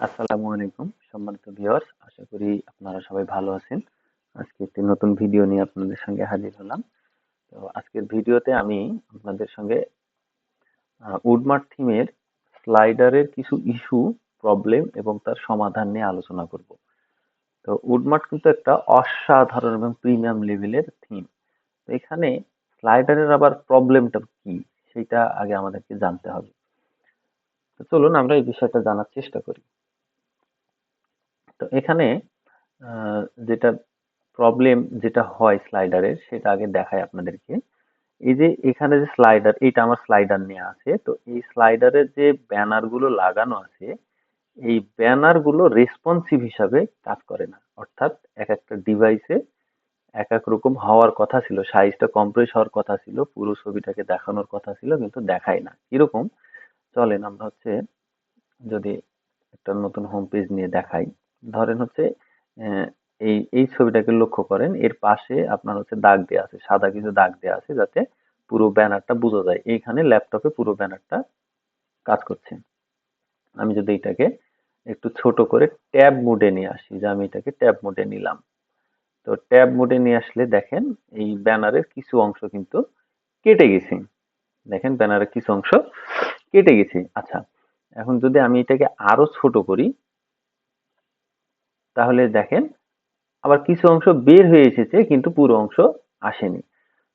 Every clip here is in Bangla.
আসসালামু আলাইকুম সম্মানিত ভিউয়ার্স, আশা করি আপনারা সবাই ভালো আছেন। আজকে একটি নতুন ভিডিও নিয়ে আপনাদের সঙ্গে হাজির হলাম। তো আজকের ভিডিওতে আমি আপনাদের সঙ্গে উডমার্ট থিমের স্লাইডারের কিছু ইস্যু, প্রবলেম এবং তার সমাধান নিয়ে আলোচনা করব। তো উডমার্ট কিন্তু একটা অসাধারণ এবং প্রিমিয়াম লেভেলের থিম। তো এখানে স্লাইডারের আবার প্রবলেমটা কি সেটা আগে আমাদেরকে জানতে হবে। তো চলুন আমরা এই বিষয়টা জানার চেষ্টা করি। তো এখানে আহ, যেটা প্রবলেম যেটা হয় স্লাইডারের সেটা আগে দেখাই আপনাদেরকে। এই যে এখানে যে স্লাইডার, এইটা আমার স্লাইডার নিয়ে আছে। তো এই স্লাইডারের যে ব্যানার গুলো লাগানো আছে, এই ব্যানার গুলো রেসপন্সিভ হিসাবে কাজ করে না। অর্থাৎ এক একটা ডিভাইসে এক এক রকম হওয়ার কথা ছিল, সাইজটা কম্প্রেস হওয়ার কথা ছিল, পুরো ছবিটাকে দেখানোর কথা ছিল, কিন্তু দেখায় না। কিরকম, চলেন আমরা হচ্ছে যদি একটা নতুন হোম পেজ নিয়ে দেখাই। ধরেন হচ্ছে আহ, এই এই ছবিটাকে লক্ষ্য করেন, এর পাশে আপনার হচ্ছে দাগ দেওয়া আছে, সাদা কিছু দাগ দেওয়া আছে, যাতে পুরো ব্যানারটা বোঝা যায়। এইখানে ল্যাপটপে পুরো ব্যানারটা কাজ করছে। আমি যদি এটাকে একটু ছোট করে ট্যাব মোডে নিয়ে আসি, যে আমি এটাকে ট্যাব মোডে নিলাম। তো ট্যাব মোডে নিয়ে আসলে দেখেন এই ব্যানারের কিছু অংশ কিন্তু কেটে গেছে। দেখেন ব্যানারের কিছু অংশ কেটে গেছে। আচ্ছা, এখন যদি আমি এটাকে আরো ছোট করি, তাহলে দেখেন আবার কিছু অংশ বের হয়ে এসেছে কিন্তু পুরো অংশ আসেনি।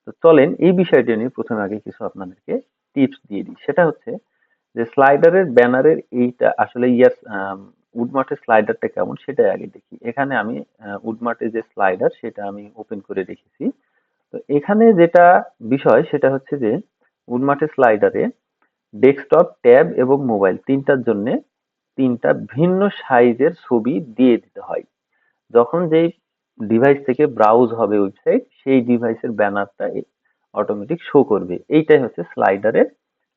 তো চলেন এই বিষয়টা নিয়ে প্রথমে আগে কিছু আপনাদেরকে টিপস দিয়ে দিই। সেটা হচ্ছে যে স্লাইডারের ব্যানারের এইটা আসলে উডমার্টের স্লাইডারটা কেমন সেটাই আগে দেখি। এখানে আমি উডমার্টের যে স্লাইডার সেটা আমি ওপেন করে রেখেছি। তো এখানে যেটা বিষয় সেটা হচ্ছে যে উডমার্টের স্লাইডারে ডেস্কটপ, ট্যাব এবং মোবাইল তিনটার জন্য তিনটা ভিন্ন সাইজের ছবি দিয়ে দিতে হয়। যখন যেই ডিভাইস থেকে ব্রাউজ হবে ওয়েবসাইট, সেই ডিভাইসের ব্যানারটা অটোমেটিক শো করবে। এইটাই হচ্ছে স্লাইডারের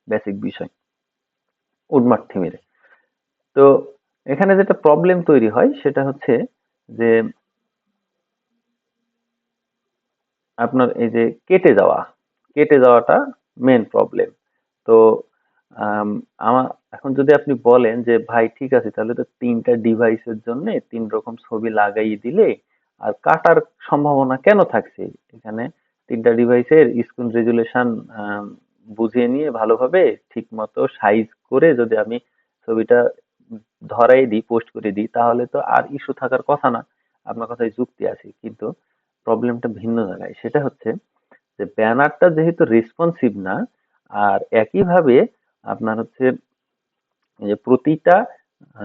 বেসিক বিষয় উডমার্ট থিমের। তো এখানে যেটা প্রবলেম তৈরি হয় সেটা হচ্ছে যে আপনার এই যে কেটে যাওয়াটা মেন প্রবলেম। তো আম, আমার এখন যদি আপনি বলেন যে ভাই ঠিক আছে, তাহলে তো তিনটা ডিভাইসের জন্য তিন রকম ছবি লাগাই দিলে আর কাটার সম্ভাবনা কেন থাকছে? এখানে তিনটা ডিভাইসের স্ক্রিন রেজুলেশন বুঝিয়ে নিয়ে ভালোভাবে ঠিক মতো সাইজ করে যদি আমি ছবিটা ধরাই দিই, পোস্ট করে দিই, তাহলে তো আর ইস্যু থাকার কথা না। আপনার কথায় যুক্তি আছে, কিন্তু প্রবলেমটা ভিন্ন জায়গায়। সেটা হচ্ছে যে ব্যানারটা যেহেতু রেসপন্সিভ না, আর একইভাবে আপনার হচ্ছে এই যে প্রতিটা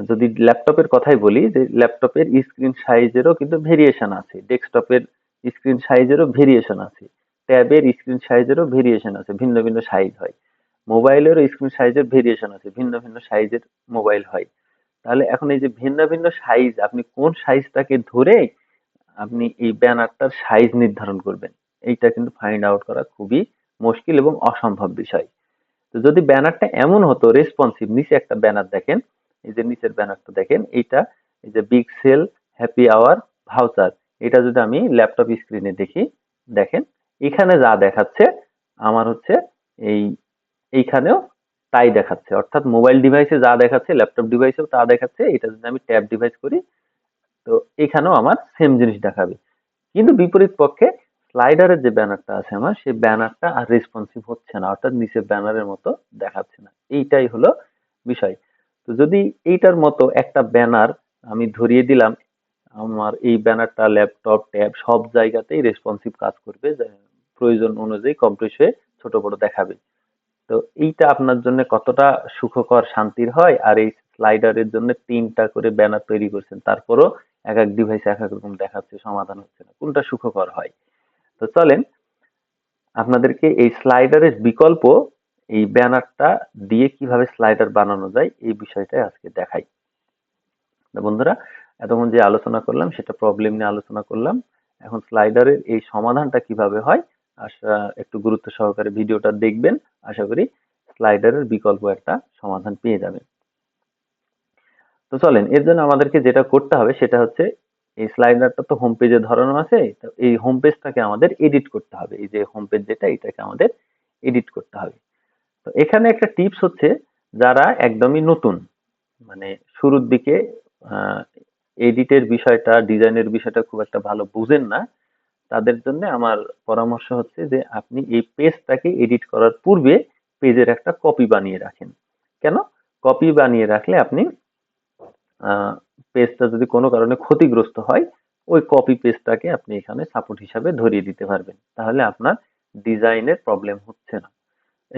যদি ল্যাপটপের কথাই বলি, যে ল্যাপটপের স্ক্রিন সাইজেরও কিন্তু ভেরিয়েশন আছে, ডেস্কটপের স্ক্রিন সাইজেরও ভেরিয়েশন আছে, ট্যাবের স্ক্রিন সাইজেরও ভেরিয়েশন আছে, ভিন্ন ভিন্ন সাইজ হয়। মোবাইলেরও স্ক্রিন সাইজের ভেরিয়েশন আছে, ভিন্ন ভিন্ন সাইজের মোবাইল হয়। তাহলে এখন এই যে ভিন্ন ভিন্ন সাইজ, আপনি কোন সাইজটাকে ধরে আপনি এই ব্যানারটার সাইজ নির্ধারণ করবেন, এইটা কিন্তু ফাইন্ড আউট করা খুবই মুশকিল এবং অসম্ভব বিষয়। তো যদি ব্যানারটা এমন হতো রেসপন্সিভ, নিচে একটা ব্যানার দেখেন, এই যে নিচের ব্যানারটা দেখেন, এইটা এই যে big sale, happy hour, voucher, এটা যদি আমি ল্যাপটপ স্ক্রিনে দেখি, দেখেন এখানে যা দেখাচ্ছে আমার হচ্ছে এই এইখানেও তাই দেখাচ্ছে। অর্থাৎ মোবাইল ডিভাইসে যা দেখাচ্ছে ল্যাপটপ ডিভাইসেও তা দেখাচ্ছে। এটা যদি আমি ট্যাব ডিভাইস করি, তো এখানেও আমার সেম জিনিস দেখাবে। কিন্তু বিপরীত পক্ষে স্লাইডারের যে ব্যানারটা আছে আমার, সেই ব্যানারটা আর রেসপন্সিভ হচ্ছে না, অর্থাৎ নিচের ব্যানারের মতো দেখাচ্ছে না। এইটাই হলো বিষয়। তো যদি এইটার মতো একটা ব্যানার আমি ধরিয়ে দিলাম, আমার এই ব্যানারটা ল্যাপটপ, ট্যাব সব জায়গাতেই রেসপন্সিভ কাজ করবে, প্রয়োজন অনুযায়ী কম্প্রেস হয়ে ছোট বড় দেখাবে। তো এইটা আপনার জন্য কতটা সুখকর, শান্তির হয়? আর এই স্লাইডারের জন্য তিনটা করে ব্যানার তৈরি করছেন, তারপরও এক এক ডিভাইস এক এক রকম দেখাচ্ছে, সমাধান হচ্ছে না, কোনটা সুখকর হয়? তো চলেন আপনাদেরকে এই স্লাইডারের বিকল্প, এই ব্যানারটা দিয়ে কিভাবে স্লাইডার বানানো যায় এই বিষয়টাই আজকে দেখাই। তো বন্ধুরা, এতক্ষণ যে আলোচনা করলাম সেটা প্রবলেম নিয়ে আলোচনা করলাম। এখন স্লাইডারের এই সমাধানটা কিভাবে হয়, আশা একটু গুরুত্ব সহকারে ভিডিওটা দেখবেন। আশা করি স্লাইডারের বিকল্প একটা সমাধান পেয়ে যাবেন। তো চলেন এর জন্য আমাদেরকে যেটা করতে হবে সেটা হচ্ছে, এই স্লাইডারটা তো হোম পেজে ধরানো আছে, তো এই হোম পেজটাকে আমাদের এডিট করতে হবে। এই যে হোম পেজ যেটা, এটাকে আমাদের এডিট করতে হবে। তো এখানে একটা টিপস হচ্ছে, যারা একদমই নতুন, মানে শুরুর দিকে এডিটের বিষয়টা, ডিজাইনের বিষয়টা খুব একটা ভালো বুঝেন না, তাদের জন্য আমার পরামর্শ হচ্ছে যে আপনি এই পেজটাকে এডিট করার পূর্বে পেজের একটা কপি বানিয়ে রাখেন। কেন? কপি বানিয়ে রাখলে আপনি পেজটা যদি কোনো কারণে ক্ষতিগ্রস্ত হয়, ওই কপি পেজটাকে আপনি এখানে সাপোর্ট হিসাবে ধরিয়ে দিতে পারবেন। তাহলে আপনার ডিজাইনের প্রবলেম হচ্ছে না।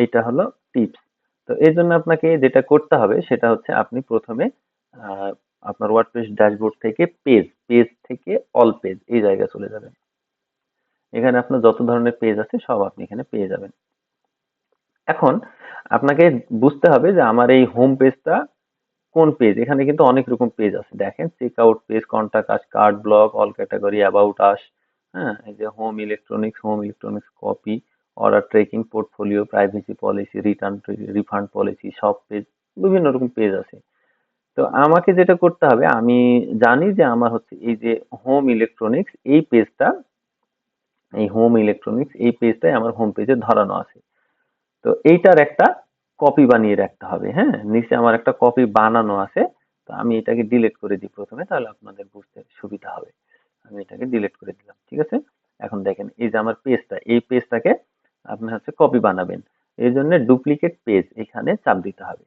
এইটা হলো টিপস। তো এর জন্য আপনাকে যেটা করতে হবে সেটা হচ্ছে আপনি প্রথমে আহ, আপনার ওয়ার্ডপ্রেস ড্যাশবোর্ড থেকে পেজ থেকে অল পেজ এই জায়গায় চলে যাবেন। এখানে আপনার যত ধরনের পেজ আছে সব আপনি এখানে পেয়ে যাবেন। এখন আপনাকে বুঝতে হবে যে আমার এই হোম পেজটা কোন পেজ। এখানে কিন্তু অনেক রকম পেজ আছে, দেখেন check out page, contact us, card block, all category, about us, হ্যাঁ, এই যে home electronics copy, order tracking, portfolio, privacy policy, return refund policy, সব পেজ, বিভিন্ন রকম পেজ আছে। তো আমাকে যেটা করতে হবে, আমি জানি যে আমার হচ্ছে এই যে হোম ইলেকট্রনিক্স এই পেজটা, এই হোম ইলেকট্রনিক্স এই পেজটাই আমার হোম পেজে ধরানো আছে। তো এইটার একটা কপি বানিয়ে রাখতে হবে। হ্যাঁ, নিচে আমার একটা কপি বানানো আছে। তো আমি এটাকে ডিলিট করে দিই প্রথমে, তাহলে আপনাদের বুঝতে সুবিধা হবে। আমি এটাকে ডিলিট করে দিলাম, ঠিক আছে। এখন দেখেন এই যে আমার পেজটা, এই পেজটাকে আপনি হচ্ছে কপি বানাবেন। এই জন্য ডুপ্লিকেট পেজ এখানে চাপ দিতে হবে।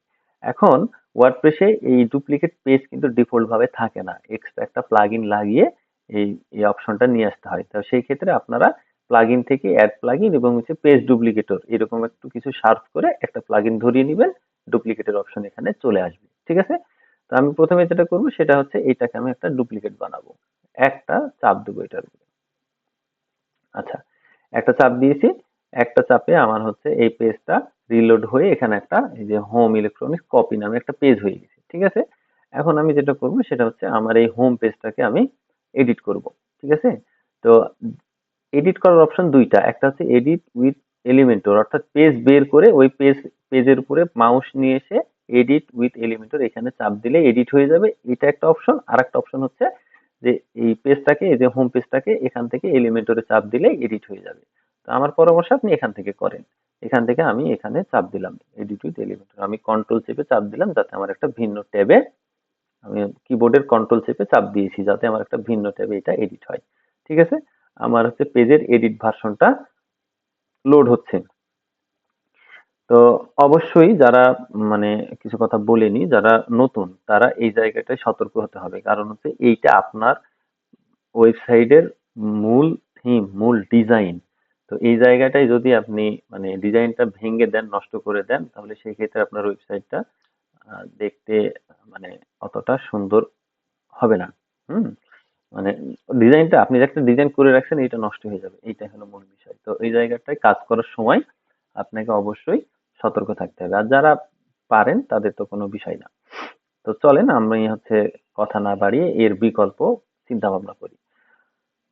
এখন ওয়ার্ডপ্রেসে এই ডুপ্লিকেট পেজ কিন্তু ডিফল্ট ভাবে থাকে না, এক্সট্রা একটা প্লাগইন লাগিয়ে এই এই অপশনটা নিয়ে আসতে হয়। তো সেই ক্ষেত্রে আপনারা প্লাগইন থেকে অ্যাড প্লাগইন এবং হচ্ছে পেজ ডুপ্লিকেটর এরকম একটু কিছু সার্চ করে একটা প্লাগইন ধরিয়ে নেবেন, ডুপ্লিকেটের অপশন এখানে চলে আসবে, ঠিক আছে। তো আমি প্রথমে যেটা করব সেটা হচ্ছে এইটাকে আমি একটা ডুপ্লিকেট বানাবো, একটা চাপ দেবো এটার উপরে। আচ্ছা, একটা চাপ দিয়েছি, একটা চাপে আমার হচ্ছে এই পেজটা রিলোড হয়ে এখানে একটা এই যে হোম ইলেকট্রনিক্স কপি নামে একটা পেজ হয়ে গেছে, ঠিক আছে। এখন আমি যেটা করব সেটা হচ্ছে আমার এই হোম পেজটাকে আমি এডিট করব, ঠিক আছে। তো এডিট করার অপশন দুইটা, একটা হচ্ছে এডিট উইথ এলিমেন্টর, অর্থাৎ পেজ বের করে ওই পেজের উপরে মাউস নিয়ে এসে এডিট উইথ এলিমেন্টর এখানে চাপ দিলে এডিট হয়ে যাবে, এটা একটা অপশন। আর একটা অপশন হচ্ছে যে এই পেজটাকে, এই যে হোম পেজটাকে এখান থেকে এলিমেন্টরে চাপ দিলে এডিট হয়ে যাবে। তো আমার পরামর্শ আপনি এখান থেকে করেন। এখান থেকে আমি এখানে চাপ দিলাম এডিট উইথ এলিমেন্টর, আমি কন্ট্রোল চেপে চাপ দিলাম যাতে আমার একটা ভিন্ন ট্যাবে, আমি কিবোর্ডের কন্ট্রোল চেপে চাপ দিয়েছি যাতে আমার একটা ভিন্ন ট্যাবে এটা এডিট হয়, ঠিক আছে। আমার হচ্ছে পেজের এডিট ভার্সনটা লোড হচ্ছে। তো অবশ্যই যারা মানে কিছু কথা বলেনি, যারা নতুন তারা এই জায়গাটায় সতর্ক হতে হবে, কারণ হচ্ছে এইটা আপনার ওয়েবসাইটের মূল থিম, মূল ডিজাইন। তো এই জায়গাটায় যদি আপনি মানে ডিজাইনটা ভেঙে দেন, নষ্ট করে দেন, তাহলে সেই ক্ষেত্রে আপনার ওয়েবসাইটটা দেখতে মানে অতটা সুন্দর হবে না। হুম, মানে ডিজাইনটা আপনি যে একটা ডিজাইন করে রাখছেন এটা নষ্ট হয়ে যাবে, এইটাই হলো মূল বিষয়। তো এই জায়গাটায় কাজ করার সময় আপনাকে অবশ্যই সতর্ক থাকতে হবে। আর যারা পারেন তাদের তো কোনো বিষয় না। তো চলেন আমি হচ্ছে কথা না বাড়িয়ে এর বিকল্প চিন্তা ভাবনা করি।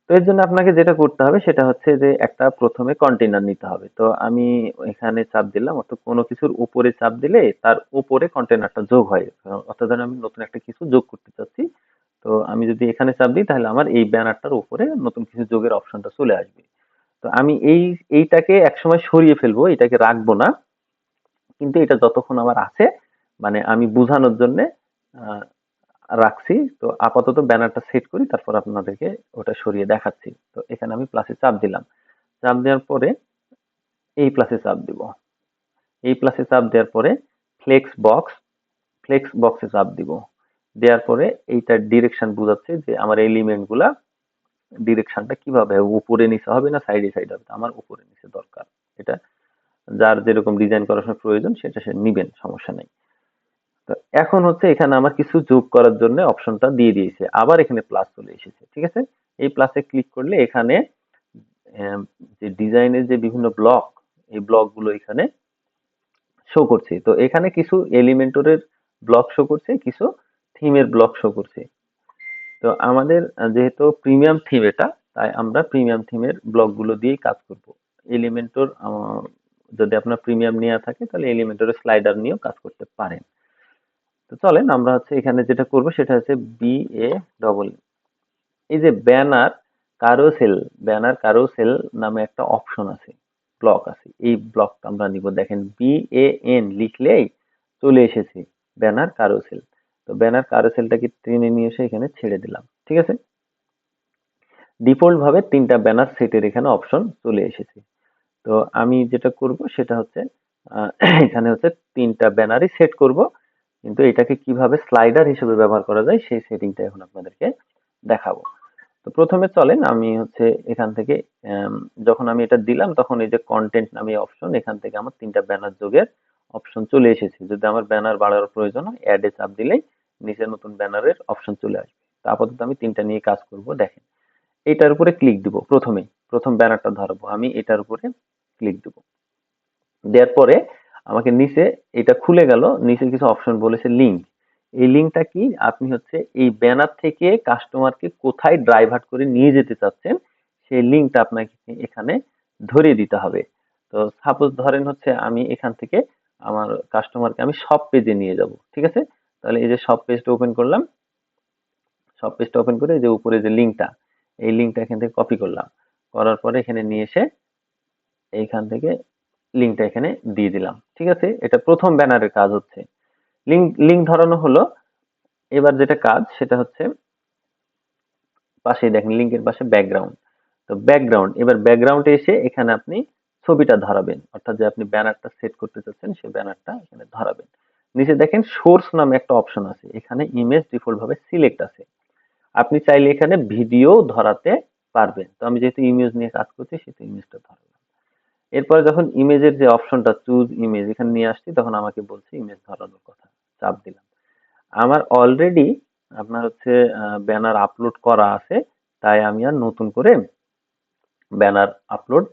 তো এর জন্য আপনাকে যেটা করতে হবে সেটা হচ্ছে যে একটা প্রথমে কন্টেইনার নিতে হবে। তো আমি এখানে চাপ দিলাম, অর্থাৎ কোনো কিছুর উপরে চাপ দিলে তার উপরে কন্টেইনারটা যোগ হয়। অর্থাৎ ধরেন আমি নতুন একটা কিছু যোগ করতে চাচ্ছি, তো আমি যদি এখানে চাপ দিই তাহলে আমার এই ব্যানারটার উপরে নতুন কিছু যোগের অপশনটা চলে আসবে। তো আমি এইটাকে একসময় সরিয়ে ফেলবো, এটাকে রাখবো না, কিন্তু এটা যতক্ষণ আমার আছে মানে আমি বোঝানোর জন্য আহ, রাখছি। তো আপাতত ব্যানারটা সেট করি, তারপর আপনাদেরকে ওটা সরিয়ে দেখাচ্ছি। তো এখানে আমি প্লাসে চাপ দিলাম, চাপ দেওয়ার পরে এই প্লাসে চাপ দিব, এই প্লাসে চাপ দেওয়ার পরে ফ্লেক্স বক্স, ফ্লেক্স বক্সে চাপ দিব, দেওয়ার পরে এইটার ডিরেকশন বোঝাচ্ছে যে আমার এলিমেন্ট গুলা ডিরেকশনটা কিভাবে হবে, উপরে নিচে হবে না সাইডে সাইডে হবে। তো আমার উপরে নিচে দরকার, এটা যার যেরকম ডিজাইন করার সময় প্রয়োজন সেটা সে নিবেন, সমস্যা নেই। তো এখন হচ্ছে এখানে আমার কিছু যোগ করার জন্য অপশনটা দিয়ে দিয়েছে, আবার এখানে প্লাস চলে এসেছে, ঠিক আছে। এই প্লাসে ক্লিক করলে এখানে যে ডিজাইনের যে বিভিন্ন ব্লক, এই ব্লক গুলো এখানে শো করছে। তো এখানে কিছু এলিমেন্টরের ব্লক শো করছে, কিছু থিমের ব্লক শো করছে। তো আমাদের যেহেতু প্রিমিয়াম থিম এটা, তাই আমরা প্রিমিয়াম থিমের ব্লক গুলো দিয়েই কাজ করব। এলিমেন্টর যদি আপনার প্রিমিয়াম নেওয়া থাকে তাহলে এলিমেন্টরের স্লাইডার নিয়েও কাজ করতে পারেন। তো চলেন আমরা হচ্ছে এখানে যেটা করব সেটা হচ্ছে BA ডবল, এই যে ব্যানার কারোসেল, ব্যানার কারোসেল নামে একটা অপশন আছে, ব্লক আছে, এই ব্লকটা আমরা নিব। দেখেন BAN লিখলেই চলে এসেছে ব্যানার কারোসেল। তো ব্যানার কারুসেলটাকে টেনে নিয়ে এসে এখানে ছেড়ে দিলাম, ঠিক আছে। ডিফল্ট ভাবে 3টা ব্যানার সেটের এখানে অপশন চলে এসেছে। তো আমি যেটা করব সেটা হচ্ছে আহ, এখানে হচ্ছে 3টা ব্যানারই সেট করব, কিন্তু এটাকে কিভাবে স্লাইডার হিসেবে ব্যবহার করা যায় সেই সেটিংটা এখন আপনাদেরকে দেখাবো। তো প্রথমে চলেন আমি হচ্ছে এখান থেকে আম, যখন আমি এটা দিলাম তখন এই যে কন্টেন্ট নামে অপশন, এখান থেকে আমার 3টা ব্যানার যোগের অপশন চলে এসেছে। যদি আমার ব্যানার বাড়ানোর প্রয়োজন হয় অ্যাড এ চাপ দিলেই নিচে নতুন ব্যানারের অপশন চলে আসবে। তো আপাতত আমি 3টা নিয়ে কাজ করব। দেখেন এটার উপরে ক্লিক দিব, প্রথম ব্যানারটা ধরবো আমি, এটার উপরে ক্লিক দিব। দেওয়ার পরে আমাকে নিচে এটা খুলে গেল, নিচে কিছু অপশন বলেছে লিঙ্ক। এই লিঙ্কটা কি, আপনি হচ্ছে এই ব্যানার থেকে কাস্টমারকে কোথায় ড্রাইভার করে নিয়ে যেতে চাচ্ছেন সেই লিঙ্কটা আপনাকে এখানে ধরিয়ে দিতে হবে। তো সাপোজ ধরেন হচ্ছে আমি এখান থেকে আমার কাস্টমারকে আমি সব পেজে নিয়ে যাব, ঠিক আছে। তাহলে এই যে সব পেজটা ওপেন করলাম, সব পেজটা ওপেন করে এই যে উপরে যে লিঙ্কটা, এই লিঙ্কটা এখান থেকে কপি করলাম, করার পরে এখানে নিয়ে এসে এইখান থেকে লিঙ্কটা এখানে দিয়ে দিলাম, ঠিক আছে। এটা প্রথম ব্যানারের কাজ হচ্ছে। লিঙ্ক লিঙ্ক ধরানো হলো। এবার যেটা কাজ সেটা হচ্ছে পাশেই দেখেন লিঙ্কের পাশে ব্যাকগ্রাউন্ড। তো ব্যাকগ্রাউন্ড, এবার ব্যাকগ্রাউন্ডে এসে এখানে আপনি ছবিটা ধরাবেন, অর্থাৎ যে আপনি ব্যানারটা সেট করতে চাচ্ছেন সেই ব্যানারটা এখানে ধরাবেন। নিচে দেখেন সোর্স নামে একটা অপশন আছে, এখানে ইমেজ ডিফল্ট ভাবে সিলেক্ট আছে। আপনি চাইলে এখানে ভিডিও ধরাতে পারবেন। তো আমি যেহেতু ইমেজ নিয়ে কাজ করছি সেহেতু ইমেজটা ধরালাম। এরপরে যখন ইমেজের যে অপশনটা চুজ ইমেজ এখানে নিয়ে আসছি তখন আমাকে বলছে ইমেজ ধরানোর কথা, চাপ দিলাম। আমার অলরেডি আপনার হচ্ছে ব্যানার আপলোড করা আছে, তাই আমি আর নতুন করে ব্যানার আপলোড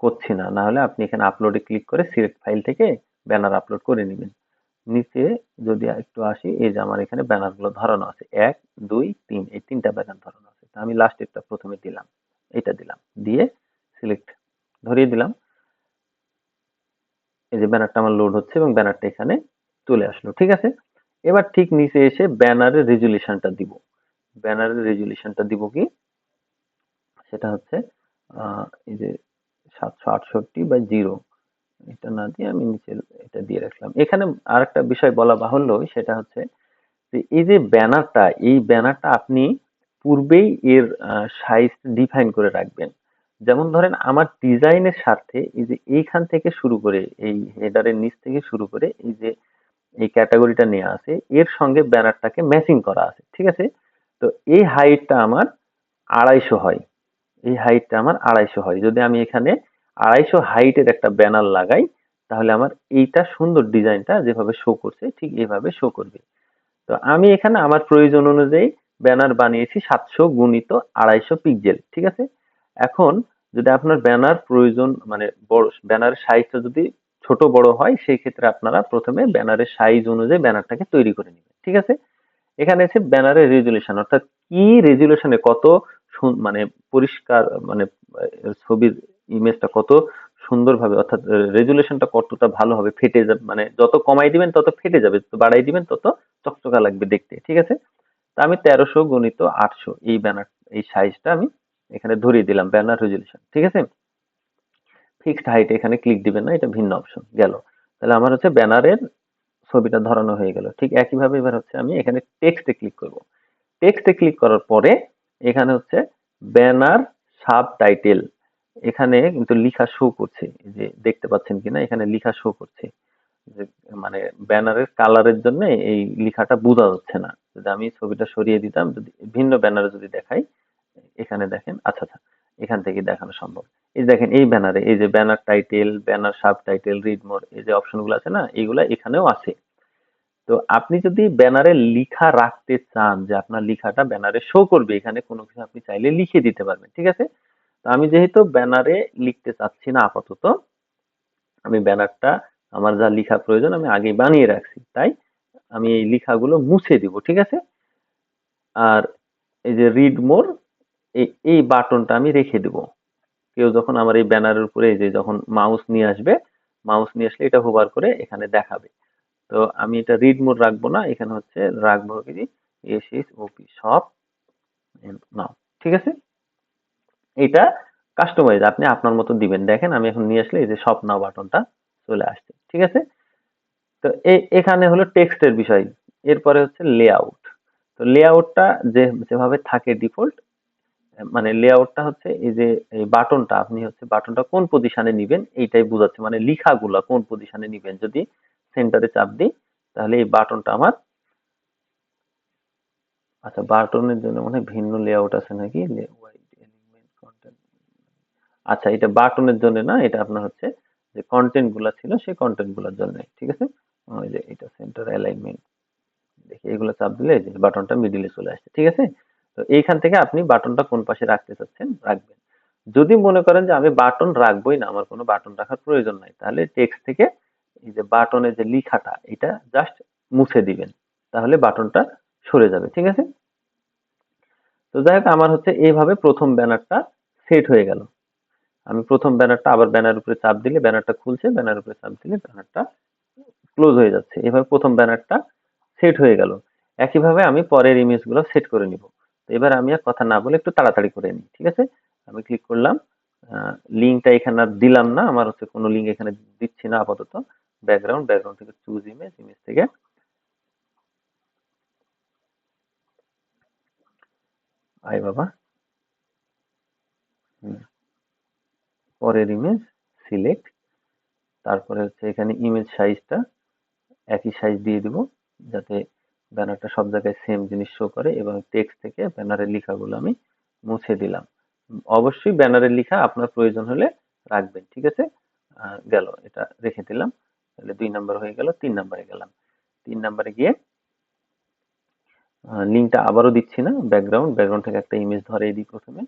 করছি না। না হলে আপনি এখানে আপলোডে ক্লিক করে সিলেক্ট ফাইল থেকে ব্যানার আপলোড করে নেবেন। নিচে যদি একটু আসি, এই যে আমার এখানে ব্যানার গুলো ধরানো আছে 1 2 3, এই 3টা ব্যানার ধরানো আছে। তা আমি লাস্টেরটা প্রথমে দিলাম, এটা দিলাম, দিয়ে সিলেক্ট ধরিয়ে দিলাম। এই যে ব্যানারটা আমার লোড হচ্ছে এবং ব্যানারটা এখানে চলে আসলো, ঠিক আছে। এবার ঠিক নিচে এসে ব্যানারের রেজুলেশনটা দিব। ব্যানারের রেজুলেশনটা দিব কি, সেটা হচ্ছে এই যে 768/0, এটা না দিয়ে আমি নিচে এটা দিয়ে রাখলাম। এখানে আরেকটা বিষয় বলা বাহুল্য, সেটা হচ্ছে যে এই যে ব্যানারটা, এই ব্যানারটা আপনি পূর্বেই এর সাইজ ডিফাইন করে রাখবেন। যেমন ধরেন আমার ডিজাইনের স্বার্থে এই যে এইখান থেকে শুরু করে এই হেডারের নিচ থেকে শুরু করে এই যে এই ক্যাটাগরিটা নেওয়া আছে এর সঙ্গে ব্যানারটাকে ম্যাচিং করা আছে, ঠিক আছে। তো এই হাইটটা আমার 250 হয়, এই হাইটটা আমার 250 হয়। যদি আমি এখানে 250 হাইটের একটা ব্যানার লাগাই তাহলে আমার এইটা সুন্দর ডিজাইনটা যেভাবে শো করছে ঠিক এইভাবে শো করবে। তো আমি এখানে আমার প্রয়োজন অনুযায়ী ব্যানার বানিয়েছি 700x250 পিক্সেল, ঠিক আছে। এখন যদি আপনার ব্যানার প্রয়োজন মানে বড় ব্যানারের সাইজটা যদি ছোট বড় হয় সেই ক্ষেত্রে আপনারা প্রথমে ব্যানারের সাইজ অনুযায়ী ব্যানারটাকে তৈরি করে নেবেন, ঠিক আছে। এখানে আছে ব্যানারের রেজুলেশন, অর্থাৎ কি রেজুলেশনে কত মানে পরিষ্কার মানে ছবির ইমেজটা কত সুন্দরভাবে, অর্থাৎ রেজুলেশনটা কতটা ভালো হবে, ফেটে যাবে মানে যত কমাই দিবেন তত ফেটে যাবে, যত বাড়াই দিবেন তত চকচকা লাগবে দেখতে, ঠিক আছে। তা আমি 1300x800 এই ব্যানার এই সাইজটা আমি এখানে ধরিয়ে দিলাম ব্যানার রেজুলেশন, ঠিক আছে। ফিক্সড হাইট এখানে ক্লিক দিবেন না, এটা ভিন্ন অপশন গেল। তাহলে আমার হচ্ছে ব্যানারের ছবিটা ধরানো হয়ে গেল। ঠিক একইভাবে এবার হচ্ছে আমি এখানে টেক্সটে ক্লিক করব। টেক্সটে ক্লিক করার পরে এখানে হচ্ছে ব্যানার সাবটাইটেল, এখানে কিন্তু লিখা শো করছে, এই যে দেখতে পাচ্ছেন কিনা এখানে লিখা শো করছে যে মানে ব্যানারের কালারের জন্য এই লেখাটা বোঝা যাচ্ছে না। যদি আমি ছবিটা সরিয়ে দিতাম, যদি ভিন্ন ব্যানারে যদি দেখাই, এখানে দেখেন, আচ্ছা আচ্ছা এখান থেকে দেখানো সম্ভব। এই দেখেন এই ব্যানারে এই যে banner title, banner subtitle, read more, এই যে অপশনগুলো আছে না, এইগুলা এখানেও আছে। তো আপনি যদি ব্যানারে লিখা রাখতে চান যে আপনার লিখাটা ব্যানারে শো করবে, এখানে কোনো কিছু আপনি চাইলে লিখে দিতে পারবেন, ঠিক আছে। তো আমি যেহেতু ব্যানারে লিখতে চাচ্ছি না আপাতত, আমি ব্যানারটা আমার যা লিখা প্রয়োজন আমি আগেই বানিয়ে রাখছি, তাই আমি এই লেখাগুলো মুছে দিব, ঠিক আছে। আর এই যে রিড মোর, এই বাটনটা আমি রেখে দিব। কেউ যখন আমার এই ব্যানারের উপরে এই যে যখন মাউস নিয়ে আসবে, মাউস নিয়ে আসলে এটা হোভার করে এখানে দেখাবে। তো আমি এটা রিড মোড রাখবো না, এখানে হচ্ছে রাখবো কি এসএসওপি সব নাও, ঠিক আছে। এটা কাস্টমাইজ আপনি আপনার মতো দিবেন। দেখেন আমি এখন নিয়ে আসলে এই যে শপ নাও বাটনটা চলে আসছে, ঠিক আছে। তো এখানে হলো টেক্সটের বিষয়। এরপরে হচ্ছে লেআউট। তো লেআউটটা যেভাবে থাকে ডিফল্ট, মানে লেআউটটা হচ্ছে এই যে এই বাটনটা, আপনি হচ্ছে বাটনটা কোন পজিশনে নিবেন এইটাই বোঝাচ্ছে, মানে লেখাগুলা কোন পজিশনে নিবেন। যদি সেন্টারে চাপ দিই তাহলে এই বাটনটা আমার, আচ্ছা বাটনের জন্য মনে হয় ভিন্ন লেআউট আছে নাকি, আচ্ছা এটা বাটনের জন্য না, এটা আপনার হচ্ছে যে কন্টেন্ট গুলা ছিল সেই কন্টেন্ট গুলার জন্য, ঠিক আছে। ওই যে এটা সেন্টার অ্যালাইনমেন্ট, দেখি এগুলো চাপ দিলে এই যে বাটনটা মিডিলে চলে আসছে, ঠিক আছে। তো এইখান থেকে আপনি বাটনটা কোন পাশে রাখতে চাচ্ছেন রাখবেন। যদি মনে করেন যে আমি বাটন রাখবোই না, আমার কোনো বাটন রাখার প্রয়োজন নাই, তাহলে টেক্সট থেকে এই যে বাটনের যে লেখাটা এটা জাস্ট মুছে দিবেন, তাহলে বাটনটা সরে যাবে, ঠিক আছে। তো যাই হোক আমার হচ্ছে এইভাবে প্রথম ব্যানারটা সেট হয়ে গেল। আমি প্রথম ব্যানারটা আবার ব্যানার উপরে চাপ দিলে ব্যানারটা খুলছে, ব্যানার উপরে চাপ দিলে ব্যানারটা ক্লোজ হয়ে যাচ্ছে। এভাবে প্রথম ব্যানারটা সেট হয়ে গেল। একইভাবে আমি পরের ইমেজগুলো সেট করে নিব। তো এবার আমি আর কথা না বলে একটু তাড়াতাড়ি করে নিই, ঠিক আছে। আমি ক্লিক করলাম, লিঙ্কটা এখানে আর দিলাম না, আমার হচ্ছে কোনো লিঙ্ক এখানে দিচ্ছি না আপাতত। ব্যাকগ্রাউন্ড, ব্যাকগ্রাউন্ড থেকে চুজ ইমেজ, ইমেজ থেকে আই বাবা, হুম, পরের ইমেজ সিলেক্ট, তারপরে হচ্ছে এখানে ইমেজ সাইজটা একই সাইজ দিয়ে দিব, যাতে ব্যানারটা সব জায়গায় সেম জিনিস শো করে। এবং টেক্সট থেকে ব্যানারের লেখাগুলো আমি মুছে দিলাম। অবশ্যই ব্যানারের লেখা আপনার প্রয়োজন হলে রাখবেন, ঠিক আছে। গেল, এটা রেখে দিলাম। তাহলে 2 নাম্বার হয়ে গেল। 3 নাম্বারে গেলাম। 3 নাম্বারে গিয়ে লিঙ্কটা আবারও দিচ্ছি না, ব্যাকগ্রাউন্ড, ব্যাকগ্রাউন্ড থেকে একটা ইমেজ ধরে দিই প্রথমে।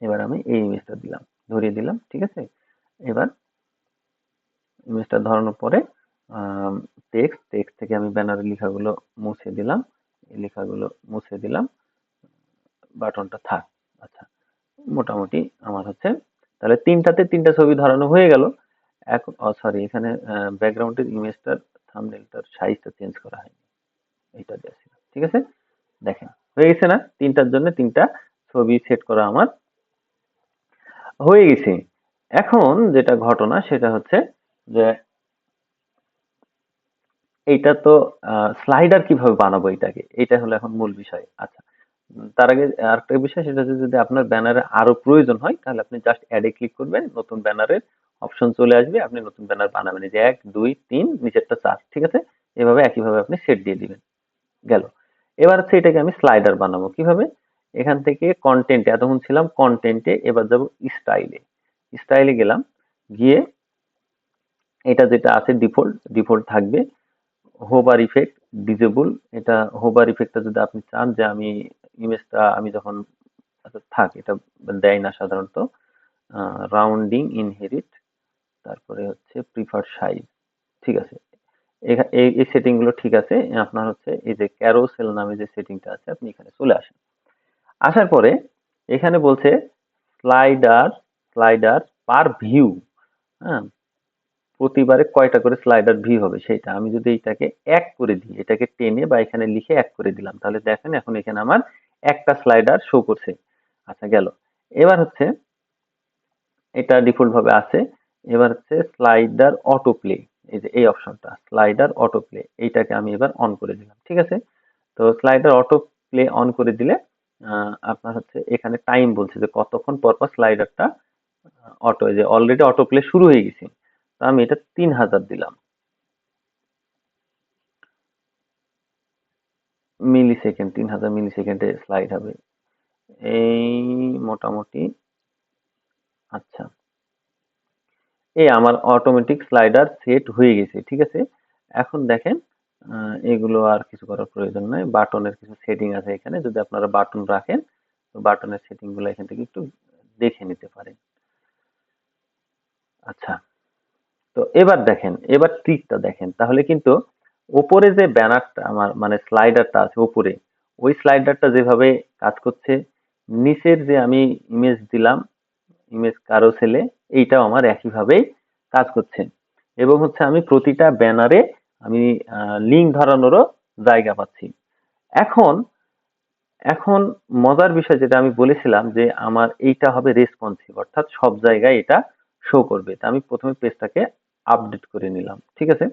এবার আমি এই ইমেজটা দিলাম, ধরিয়ে দিলাম, ঠিক আছে। এবার ইমেজটা ধরানোর পরে টেক্সট, টেক্সট থেকে আমি ব্যানারের লেখাগুলো মুছে দিলাম, এই লেখাগুলো মুছে দিলাম, বাটনটা থাক। আচ্ছা, মোটামুটি আমার হচ্ছে তাহলে তিনটাতে তিনটা ছবি ধরানো হয়ে গেল। এখন সরি, এখানে ব্যাকগ্রাউন্ডের ইমেজটার থাম্বনেলটার সাইজটা চেঞ্জ করা হয়নি, এইটা দেওয়া ছিল, ঠিক আছে। দেখেন হয়ে গেছে না, তিনটার জন্য তিনটা ছবি সেট করা আমার হয়ে গেছে। এখন যেটা ঘটনা সেটা হচ্ছে যে এইটা তো স্লাইডার কিভাবে বানাবো এটাকে, এটা হলো এখন মূল বিষয়। আচ্ছা, তার আগে আরেকটা বিষয়, সেটা হচ্ছে যদি আপনার ব্যানারে আরো প্রয়োজন হয় তাহলে আপনি জাস্ট অ্যাডে ক্লিক করবেন, নতুন ব্যানারের অপশন চলে আসবে, আপনি নতুন ব্যানার বানাবেন। এই যে 1 2 3 নিচেরটা 4, ঠিক আছে। এভাবে একইভাবে আপনি সেট দিয়ে দিবেন, গেল। এবার হচ্ছে এটাকে আমি স্লাইডার বানাবো কিভাবে। এখান থেকে কন্টেন্টে, এতক্ষণ ছিলাম কন্টেন্টে, এবার যাব স্টাইলে। স্টাইলে গেলাম, গিয়ে এটা যেটা আছে ডিফল্ট, ডিফল্ট থাকবে। হোভার ইফেক্ট ডিজেবল, এটা হোভার ইফেক্টটা যদি আপনি চান যে আমি ইমেজটা আমি যখন, আচ্ছা থাক, এটা দেয় না সাধারণত। রাউন্ডিং ইনহেরিট, তারপরে হচ্ছে প্রিফার সাইজ, ঠিক আছে। এই সেটিং গুলো ঠিক আছে। আপনার হচ্ছে এই যে ক্যারোসেল নামে যে সেটিংটা আছে আপনি এখানে চলে আসেন। আসার পরে এখানে বলছে স্লাইডার, স্লাইডার পার ভিউ, হ্যাঁ, প্রতিবারে কয়টা করে স্লাইডার ভিউ হবে সেইটা আমি যদি এটাকে 1 করে দিই, এটাকে টেনে বা এখানে লিখে 1 করে দিলাম, তাহলে দেখেন এখন এখানে আমার একটা স্লাইডার শো করছে। আচ্ছা গেল। এবার হচ্ছে এটা ডিফল্ট ভাবে আছে। এবার হচ্ছে স্লাইডার অটো প্লে, এই যে এই অপশনটা স্লাইডার অটো প্লে, এইটাকে আমি এবার অন করে দিলাম, ঠিক আছে। তো স্লাইডার অটো প্লে অন করে দিলে আপনার হচ্ছে এখানে টাইম বলছে যে কতক্ষণ পর পর স্লাইডারটা অটো, যে অলরেডি অটো প্লে শুরু হয়ে গেছে। তো আমি এটা 3000 দিলাম, মিলি সেকেন্ড, 3000 মিলি সেকেন্ডে স্লাইড হবে এই মোটামুটি। আচ্ছা, এই আমার অটোমেটিক স্লাইডার সেট হয়ে গেছে, ঠিক আছে। এখন দেখেন এগুলো আর কিছু করার প্রয়োজন নাই। বাটনের কিছু সেটিং আছে এখানে, যদি আপনারা বাটন রাখেন তো বাটনের সেটিং গুলো এখান থেকে একটু দেখে নিতে পারেন। আচ্ছা, তো এবার দেখেন, এবার ট্রিকটা দেখেন, তাহলে কিন্তু উপরে যে ব্যানারটা আমার মানে স্লাইডারটা আছে উপরে, ওই স্লাইডারটা যেভাবে কাজ করছে, নিচের যে আমি ইমেজ দিলাম, ইমেজ কারোসেলে, এইটাও আমার একইভাবেই কাজ করছে। এবং হচ্ছে আমি প্রতিটা ব্যানারে আমি লিঙ্ক ধরানোরও জায়গা পাচ্ছি। এখন এখন মজার বিষয় যেটা আমি বলেছিলাম যে আমার এইটা হবে রেসপন্সিভ, অর্থাৎ সব জায়গায় এটা শো করবে। তা আমি প্রথমে পেজটাকে আপডেট করে নিলাম, ঠিক আছে?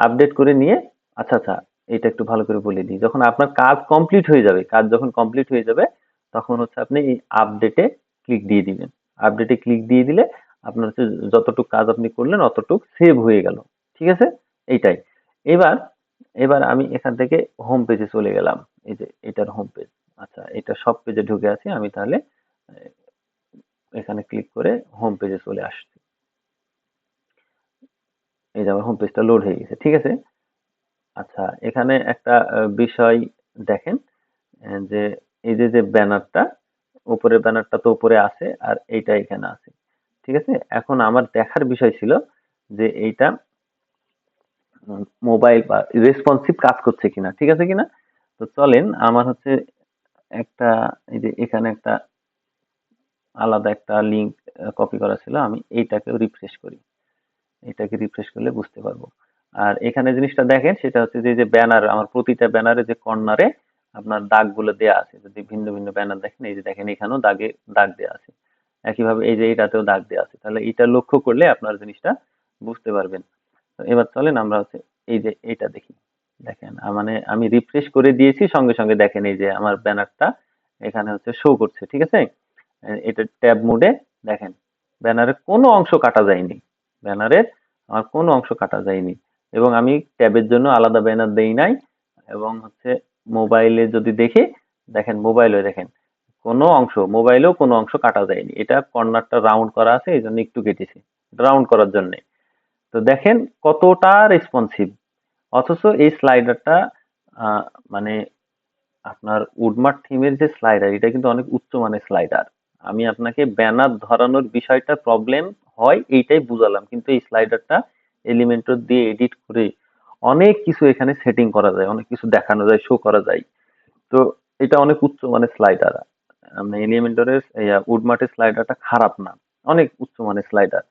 আপডেট করে নিয়ে আচ্ছা আচ্ছা, এটা একটু ভালো করে বলে দিই, যখন আপনার কাজ কমপ্লিট হয়ে যাবে, কাজ যখন কমপ্লিট হয়ে যাবে তখন হচ্ছে আপনি এই আপডেটে ক্লিক দিয়ে দিবেন। আপডেটে ক্লিক দিয়ে দিলে আপনার হচ্ছে যতটুকু কাজ আপনি করলেন অতটুকু সেভ হয়ে গেল, ঠিক আছে? এইটাই। এবার এবার আমি এখান থেকে হোম পেজে চলে গেলাম। এই যে এটার হোম পেজ। আচ্ছা, এটা সব পেজে ঢুকে আছি আমি, তাহলে আহ, এখানে ক্লিক করে হোম পেজে চলে আসছি। এই যে আমার হোম পেজটা লোড হয়ে গেছে, ঠিক আছে? আচ্ছা, এখানে একটা বিষয় দেখেন, যে এই যে যে ব্যানারটা, উপরের ব্যানারটা তো উপরে আছে আর এইটা এখানে আছে, ঠিক আছে? এখন আমার দেখার বিষয় ছিল যে এইটা মোবাইল বা রেসপন্সিভ কাজ করছে কিনা, ঠিক আছে কিনা। তো চলেন আমার হচ্ছে একটা, এই যে এখানে একটা আলাদা একটা লিংক কপি করা ছিল, আমি এইটাকেও রিফ্রেশ করি। এটাকে রিফ্রেশ করলে বুঝতে পারবো। আর এখানে জিনিসটা দেখেন, সেটা হচ্ছে যে ব্যানার, আমার প্রতিটা ব্যানারে যে কর্নারে আপনার দাগগুলো দেয়া আছে, যদি ভিন্ন ভিন্ন ব্যানার দেখেন, এই যে দেখেন এখানেও দাগ দেয়া আছে, একইভাবে এই যে এটাতেও দাগ দেয়া আছে, তাহলে এটা লক্ষ্য করলে আপনার জিনিসটা বুঝতে পারবেন। তো এবার চলেন আমরা হচ্ছে এই যে এটা দেখি। দেখেন মানে আমি রিফ্রেশ করে দিয়েছি, সঙ্গে সঙ্গে দেখেন এই যে আমার ব্যানারটা এখানে হচ্ছে শো করছে, ঠিক আছে? এটা ট্যাব মোডে দেখেন, ব্যানারের কোনো অংশ কাটা যায়নি, ব্যানারের আমার কোনো অংশ কাটা যায়নি, এবং আমি ট্যাবের জন্য আলাদা ব্যানার দেই নাই। এবং হচ্ছে মোবাইলে যদি দেখি, দেখেন মোবাইলে দেখেন মোবাইলেও কোনো অংশ কাটা যায়নি, এটা কর্নারটা রাউন্ড করা আছে এই জন্য একটু কেটেছি, রাউন্ড করার জন্য। তো দেখেন কতটা রেসপন্সিভ। অথচ এই স্লাইডারটা আহ, মানে আপনার উডমার্ট থিমের যে স্লাইডার, এটা কিন্তু অনেক উচ্চমানের স্লাইডার। আমি আপনাকে ব্যানার ধরানোর বিষয়টা প্রবলেম হয় এইটাই বুঝালাম, কিন্তু এই স্লাইডারটা এলিমেন্টর দিয়ে এডিট করে অনেক কিছু এখানে সেটিং করা যায়, অনেক কিছু দেখানো যায়, শো করা যায়। তো এটা অনেক উচ্চমানের স্লাইডার। এলিমেন্টরের উডমার্টের স্লাইডারটা খারাপ না, অনেক উচ্চমানের স্লাইডার।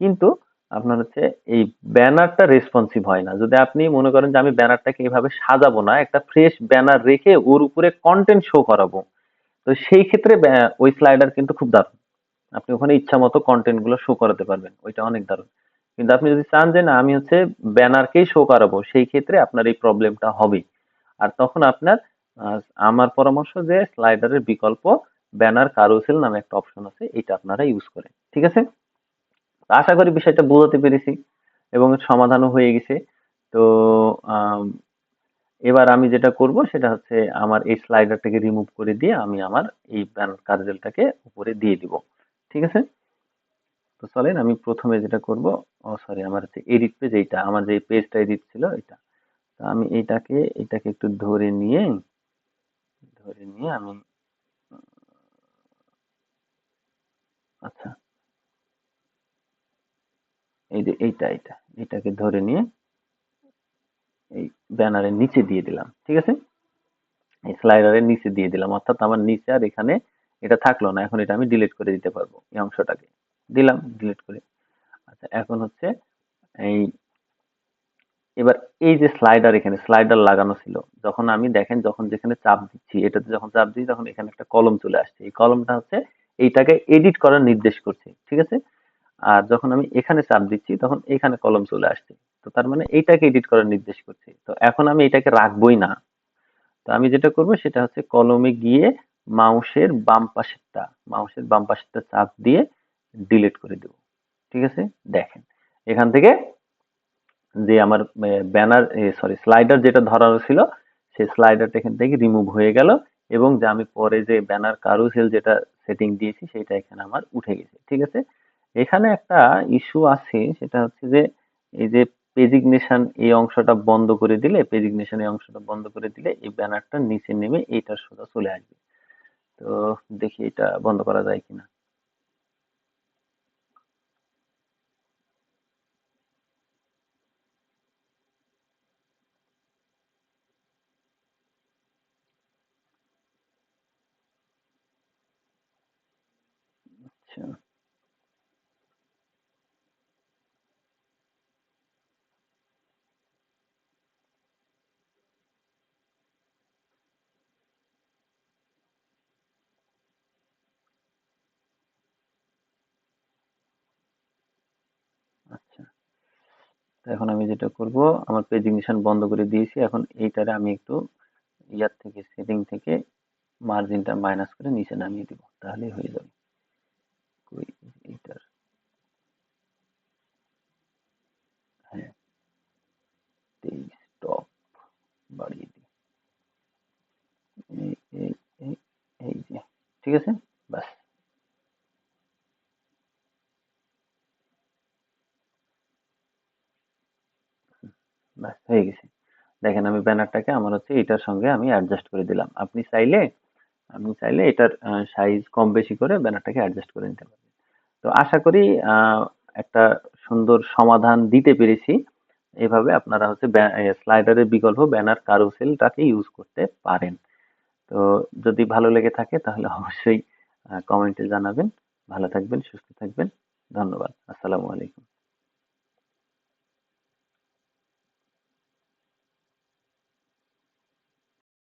কিন্তু আপনার হচ্ছে এই ব্যানারটা রেসপন্সিভ হয় না। যদি আপনি মনে করেন যে আমি ব্যানারটাকে এভাবে সাজাবো না, একটা ফ্রেশ ব্যানার রেখে ওর উপরে কন্টেন্ট শো করাবো, তো সেই ক্ষেত্রে ওই স্লাইডার কিন্তু খুব দারুণ। আপনি ওখানে ইচ্ছা মতো কন্টেন্ট গুলো শো করাতে পারবেন, ওইটা অনেক দারুণ। কিন্তু আপনি যদি চান যে না আমি হচ্ছে ব্যানারকেই শো করাবো, সেই ক্ষেত্রে আপনার এই প্রবলেমটা হবে। আর তখন আপনার আহ, আমার পরামর্শ যে স্লাইডারের বিকল্প ব্যানার কারুসেল নামে একটা অপশন আছে, এটা আপনারা ইউজ করেন, ঠিক আছে? আশা করি বিষয়টা বোঝাতে পেরেছি এবং সমাধানও হয়ে গেছে। তো আম, এবার আমি যেটা করব সেটা হচ্ছে আমার এই স্লাইডারটাকে রিমুভ করে দিয়ে আমি আমার এই ব্যানার কার্জেলটাকে উপরে দিয়ে দিব, ঠিক আছে? তো চলেন আমি প্রথমে যেটা করব, ও সরি, আমার হচ্ছে এডিট পেজ, এইটা আমার যে পেজটা এডিট ছিল এটা। তো আমি এটাকে একটু ধরে নিয়ে আমি, আচ্ছা, এই যে এটাকে ধরে নিয়ে এই ব্যানারের নিচে দিয়ে দিলাম, ঠিক আছে? এই স্লাইডারের নিচে দিয়ে দিলাম, অর্থাৎ আমার নিচে আর এখানে এটা থাকলো না, এখন এটা আমি ডিলিট করে দিতে পারবো, এই অংশটাকে দিলাম ডিলিট করে। আচ্ছা, এখন হচ্ছে এই এবার এই যে স্লাইডার, এখানে স্লাইডার লাগানো ছিল, যখন আমি দেখেন যখন যেখানে চাপ দিচ্ছি, এটাতে যখন চাপ দিচ্ছি তখন এখানে একটা কলম চলে আসছে, এই কলমটা হচ্ছে এইটাকে এডিট করার নির্দেশ করছে, ঠিক আছে? আর যখন আমি এখানে চাপ দিচ্ছি তখন এখানে কলম চলে আসছে, তো তার মানে এইটাকে এডিট করার নির্দেশ করছে। তো এখন আমি এটাকে রাখবোই না। তো আমি যেটা করব সেটা হচ্ছে কলমে গিয়ে মাউসের বাম পাশেরটা চাপ দিয়ে ডিলিট করে দেব, ঠিক আছে? দেখেন এখান থেকে যে আমার ব্যানার, সরি, স্লাইডার যেটা ধরানো ছিল, সেই স্লাইডারটা এখান থেকে রিমুভ হয়ে গেল, এবং যে আমি পরে যে ব্যানার কারুসেল যেটা সেটিং দিয়েছি সেটা এখানে আমার উঠে গেছে, ঠিক আছে? এখানে একটা ইস্যু আছে, সেটা হচ্ছে যে এই যে পেজিগনেশন এই অংশটা বন্ধ করে দিলে, পেজিগনেশন এই অংশটা বন্ধ করে দিলে এই ব্যানারটা নিচে নেমে এইটার সোজা চলে আসবে। তো দেখি এটা বন্ধ করা যায় কিনা। আচ্ছা, তো এখন আমি যেটা করব, আমার প্রেজেন্টেশন বন্ধ করে দিয়েছি, এখন এইটারে আমি একটু ইয়ার থেকে সেটিং থেকে মার্জিনটা মাইনাস করে নিচে নামিয়ে দিব, তাহলেই হয়ে যাবে। কই এইটার, হ্যাঁ, স্টপ বাড়িয়ে দিই, এই এই এই এই যে, ঠিক আছে, বাস। বাস হয়ে গেছে। দেখেন আমি ব্যানারটাকে আমার হচ্ছে এটার সঙ্গে আমি অ্যাডজাস্ট করে দিলাম। আপনি চাইলে এটার সাইজ কম বেশি করে ব্যানারটাকে অ্যাডজাস্ট করে নিতে পারবেন। তো আশা করি আহ, একটা সুন্দর সমাধান দিতে পেরেছি। এভাবে আপনারা হচ্ছে স্লাইডারের বিকল্প ব্যানার কারুসেলটাকে ইউজ করতে পারেন। তো যদি ভালো লেগে থাকে তাহলে অবশ্যই কমেন্টে জানাবেন। ভালো থাকবেন, সুস্থ থাকবেন। ধন্যবাদ। আসসালামু আলাইকুম।